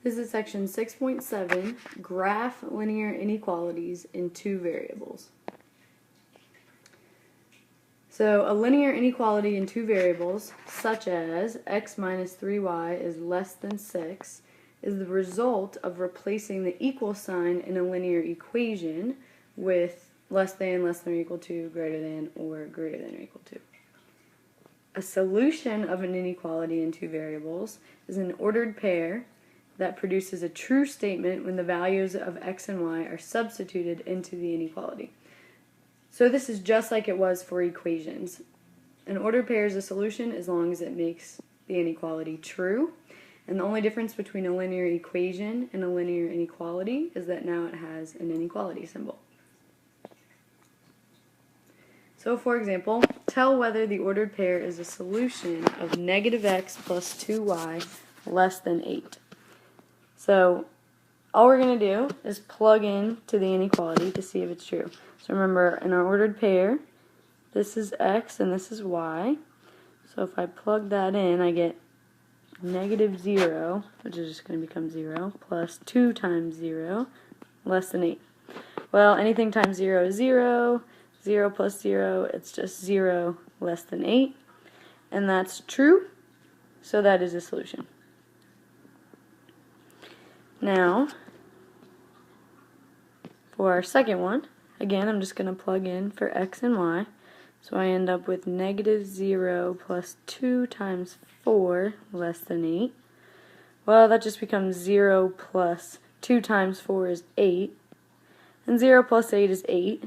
This is section 6.7, graph linear inequalities in two variables. So a linear inequality in two variables, such as x minus 3y is less than 6, is the result of replacing the equal sign in a linear equation with less than or equal to, greater than or equal to. A solution of an inequality in two variables is an ordered pair that produces a true statement when the values of x and y are substituted into the inequality. So this is just like it was for equations. An ordered pair is a solution as long as it makes the inequality true. And the only difference between a linear equation and a linear inequality is that now it has an inequality symbol. So for example, tell whether the ordered pair is a solution of negative x plus 2y less than 8. So all we're going to do is plug in to the inequality to see if it's true. So remember, in our ordered pair, this is x and this is y. So if I plug that in, I get negative 0, which is just going to become 0, plus 2 times 0, less than 8. Well, anything times 0 is 0. 0 plus 0, it's just 0 less than 8. And that's true, so that is a solution. Now, for our second one, again, I'm just going to plug in for x and y. So I end up with negative 0 plus 2 times 4 less than 8. Well, that just becomes 0 plus 2 times 4 is 8. And 0 plus 8 is 8.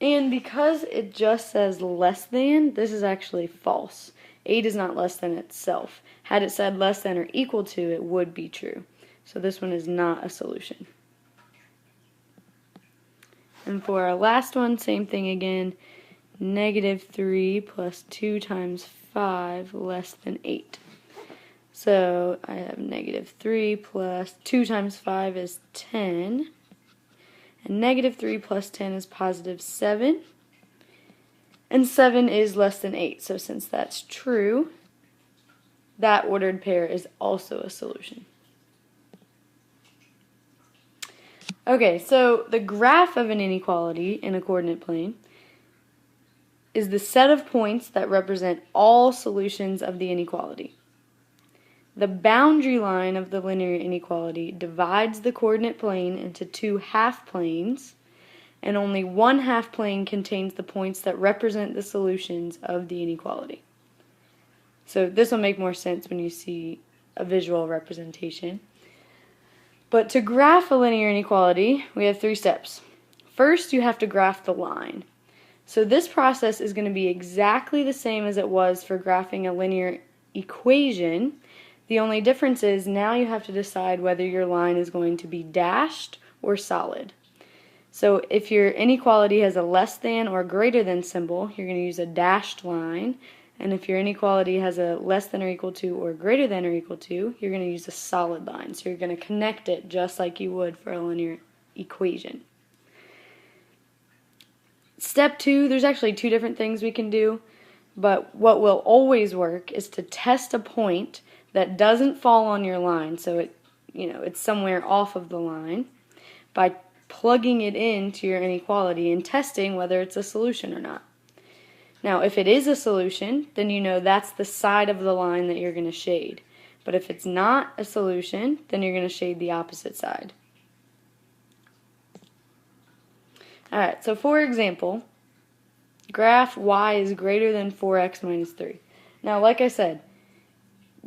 And because it just says less than, this is actually false. 8 is not less than itself. Had it said less than or equal to, it would be true. So this one is not a solution. And for our last one, same thing again. Negative 3 plus 2 times 5 less than 8. So I have negative 3 plus 2 times 5 is 10. And negative 3 plus 10 is positive 7. And 7 is less than 8. So since that's true, that ordered pair is also a solution. Okay, so the graph of an inequality in a coordinate plane is the set of points that represent all solutions of the inequality. The boundary line of the linear inequality divides the coordinate plane into two half planes, and only one half plane contains the points that represent the solutions of the inequality. So this will make more sense when you see a visual representation. But to graph a linear inequality, we have 3 steps. First, you have to graph the line. So this process is going to be exactly the same as it was for graphing a linear equation. The only difference is now you have to decide whether your line is going to be dashed or solid. So if your inequality has a less than or greater than symbol, you're going to use a dashed line. And if your inequality has a less than or equal to or greater than or equal to, you're going to use a solid line. So you're going to connect it just like you would for a linear equation. Step 2, there's actually 2 different things we can do, but what will always work is to test a point that doesn't fall on your line, so it's somewhere off of the line, by plugging it into your inequality and testing whether it's a solution or not. Now, if it is a solution, then you know that's the side of the line that you're going to shade. But if it's not a solution, then you're going to shade the opposite side. Alright, so for example, graph y is greater than 4x minus 3. Now, like I said,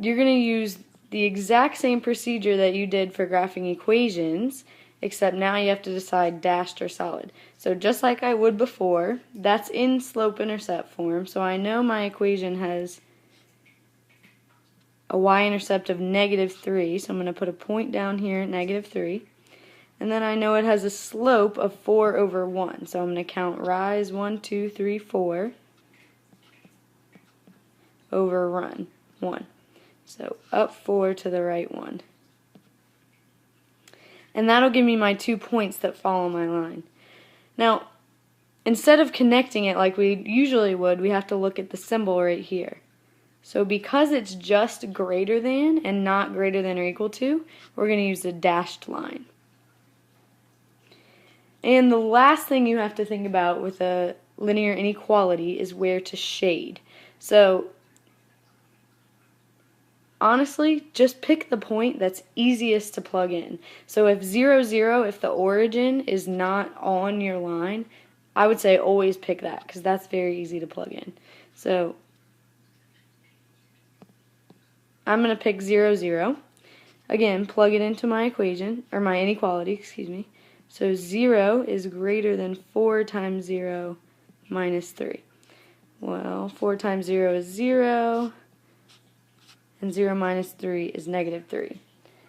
you're going to use the exact same procedure that you did for graphing equations, except now you have to decide dashed or solid. So just like I would before, that's in slope-intercept form, so I know my equation has a y-intercept of negative 3, so I'm going to put a point down here at negative 3. And then I know it has a slope of 4 over 1, so I'm going to count rise 1, 2, 3, 4 over run 1. So up 4 to the right 1. And that'll give me my 2 points that follow my line. Now, instead of connecting it like we usually would, we have to look at the symbol right here. So because it's just greater than and not greater than or equal to, we're going to use the dashed line. And the last thing you have to think about with a linear inequality is where to shade. So honestly, just pick the point that's easiest to plug in. So if 0, 0, if the origin is not on your line, I would say always pick that because that's very easy to plug in. So I'm going to pick 0, 0. Again, plug it into my equation, or my inequality, excuse me. So 0 is greater than 4 times 0 minus 3. Well, 4 times 0 is 0, and 0 minus 3 is negative 3.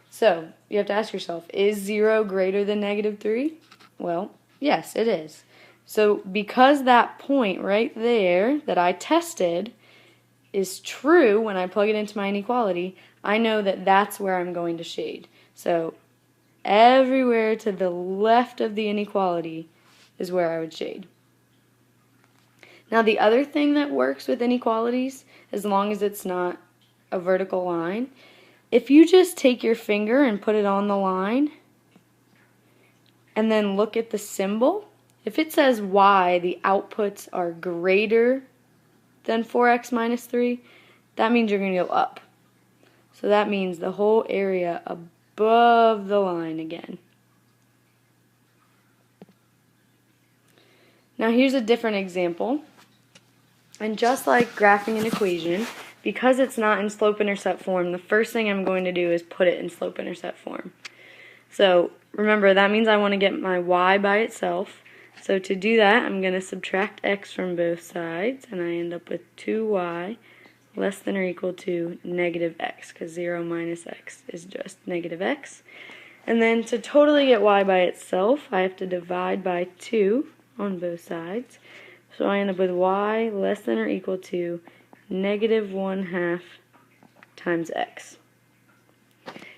So you have to ask yourself, is 0 greater than negative 3? Well, yes, it is. So because that point right there that I tested is true when I plug it into my inequality, I know that that's where I'm going to shade. So everywhere to the left of the inequality is where I would shade. Now the other thing that works with inequalities, as long as it's not a vertical line, if you just take your finger and put it on the line and then look at the symbol, if it says y, the outputs are greater than 4x minus 3, that means you're going to go up. So that means the whole area above the line again. Now here's a different example. And just like graphing an equation, because it's not in slope-intercept form, the first thing I'm going to do is put it in slope-intercept form. So remember, that means I want to get my y by itself. So to do that, I'm going to subtract x from both sides, and I end up with 2y less than or equal to negative x, because 0 minus x is just negative x. And then to totally get y by itself, I have to divide by 2 on both sides. So I end up with y less than or equal to negative 1/2 times x.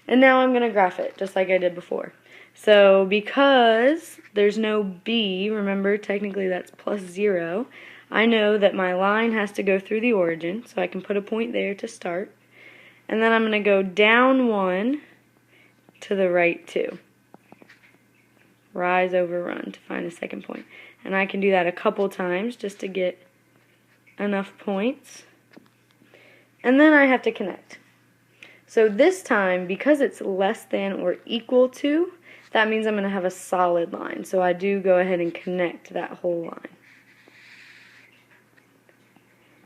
And now I'm going to graph it, just like I did before. So because there's no b, remember technically that's plus 0, I know that my line has to go through the origin, so I can put a point there to start. And then I'm going to go down 1 to the right 2. Rise over run to find the second point. And I can do that a couple times just to get enough points. And then I have to connect. So this time, because it's less than or equal to, that means I'm going to have a solid line. So I do go ahead and connect that whole line.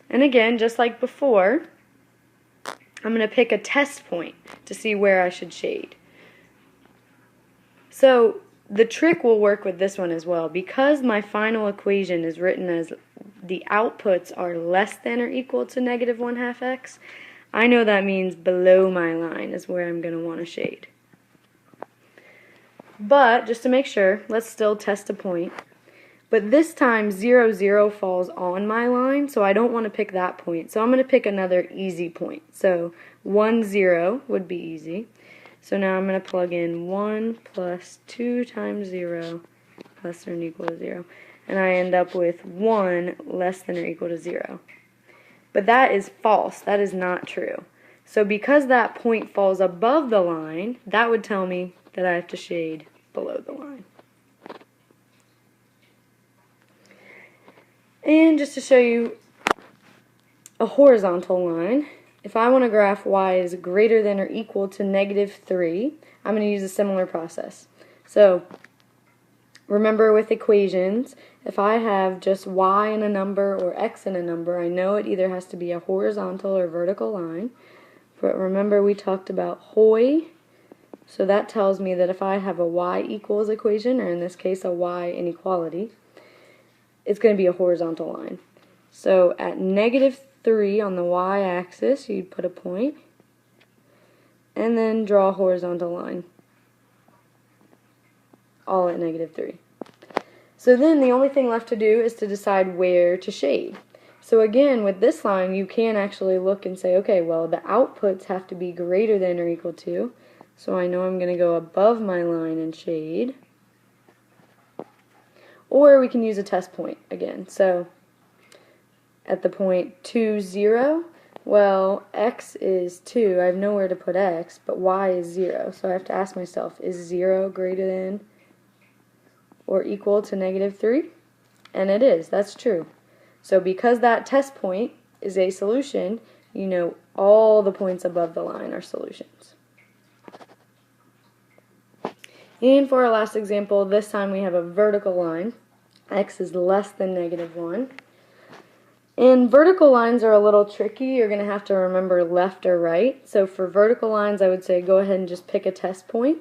And again, just like before, I'm going to pick a test point to see where I should shade. So the trick will work with this one as well. Because my final equation is written as the outputs are less than or equal to negative 1/2 x, I know that means below my line is where I'm going to want to shade. But just to make sure, let's still test a point. But this time 0, 0 falls on my line, so I don't want to pick that point. So I'm going to pick another easy point. So 1, 0 would be easy. So now I'm going to plug in 1 plus 2 times 0 less than or equal to 0. And I end up with 1 less than or equal to 0. But that is false. That is not true. So because that point falls above the line, that would tell me that I have to shade below the line. And just to show you a horizontal line, if I want to graph y is greater than or equal to negative 3, I'm going to use a similar process. So remember with equations, if I have just y in a number or x in a number, I know it either has to be a horizontal or vertical line. But remember we talked about HOI, so that tells me that if I have a y equals equation, or in this case a y inequality, it's going to be a horizontal line. So at negative 3 on the y-axis, you'd put a point, and then draw a horizontal line, all at negative 3. So then the only thing left to do is to decide where to shade. So again, with this line, you can actually look and say, okay, well, the outputs have to be greater than or equal to, so I know I'm going to go above my line and shade. Or we can use a test point again. So at the point 2, 0, Well, x is 2. I have nowhere to put x, but y is 0. So I have to ask myself, is 0 greater than or equal to negative 3? And it is. That's true. So because that test point is a solution, you know all the points above the line are solutions. And for our last example, this time we have a vertical line. X is less than negative 1. And vertical lines are a little tricky. You're going to have to remember left or right. So for vertical lines, I would say go ahead and just pick a test point.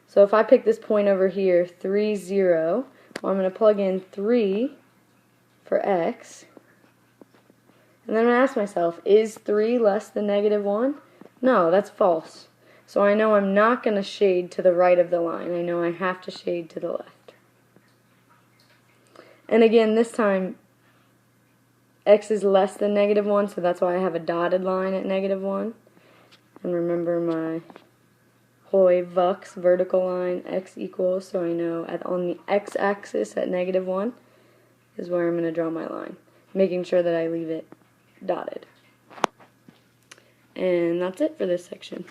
So if I pick this point over here, 3, 0, well, I'm going to plug in 3 for x. And then I'm going to ask myself, is 3 less than negative 1? No, that's false. So I know I'm not going to shade to the right of the line. I know I have to shade to the left. And again, this time, x is less than negative 1, so that's why I have a dotted line at negative 1. And remember my hoi vux vertical line, x equals, so I know on the x-axis at negative 1 is where I'm going to draw my line, making sure that I leave it dotted. And that's it for this section.